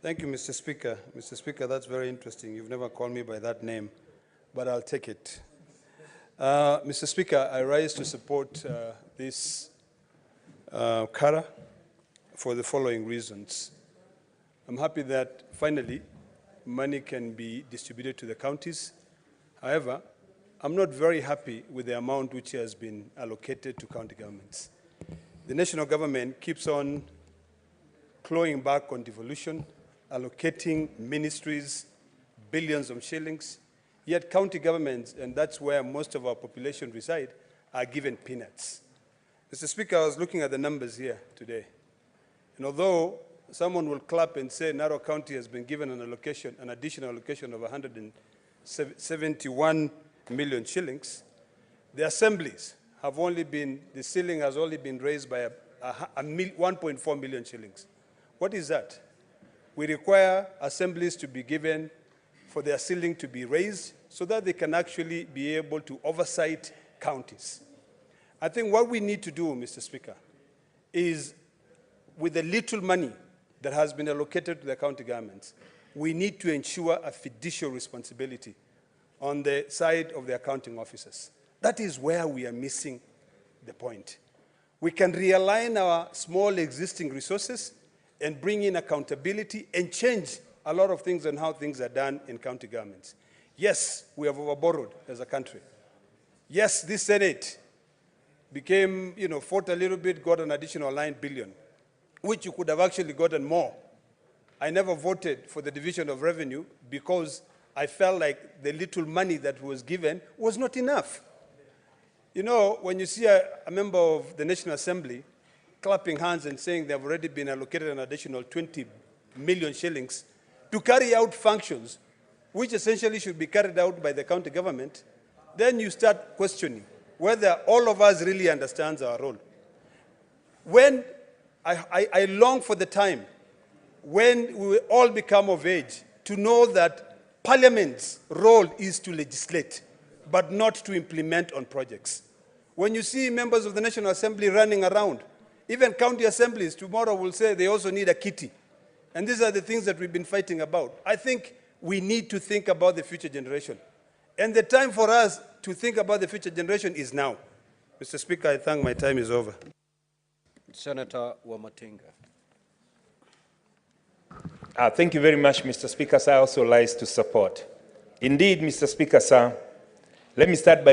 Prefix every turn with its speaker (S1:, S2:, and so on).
S1: Thank you, Mr. Speaker. Mr. Speaker, that's very interesting. You've never called me by that name, but I'll take it. Mr. Speaker, I rise to support this CARA for the following reasons. I'm happy that finally money can be distributed to the counties. However, I'm not very happy with the amount which has been allocated to county governments. The national government keeps on clawing back on devolution, allocating ministries billions of shillings, yet county governments, and that's where most of our population reside, are given peanuts. Mr. Speaker, I was looking at the numbers here today, and although someone will clap and say Narok County has been given an additional allocation of 171 million shillings, the assemblies have only been, the ceiling has only been raised by 1.4 million shillings. What is that? We require assemblies to be given for their ceiling to be raised so that they can actually be able to oversight counties. I think what we need to do, Mr. Speaker, is with the little money that has been allocated to the county governments, we need to ensure a fiduciary responsibility on the side of the accounting officers. That is where we are missing the point. We can realign our small existing resources and bring in accountability and change a lot of things on how things are done in county governments. Yes, we have overborrowed as a country. Yes, this Senate became, fought a little bit, got an additional 9 billion, which you could have actually gotten more. I never voted for the division of revenue because I felt like the little money that was given was not enough. When you see a member of the National Assembly clapping hands and saying they've already been allocated an additional 20 million shillings to carry out functions which essentially should be carried out by the county government, then you start questioning whether all of us really understands our role. When I long for the time when we will all become of age to know that Parliament's role is to legislate, but not to implement on projects. When you see members of the National Assembly running around, even county assemblies tomorrow will say they also need a kitty. And these are the things that we've been fighting about. I think we need to think about the future generation. And the time for us to think about the future generation is now. Mr. Speaker, I think my time is over.
S2: Senator Wamatinga.
S3: Thank you very much, Mr. Speaker. Sir, I also rise to support. Indeed, Mr. Speaker, sir, let me start by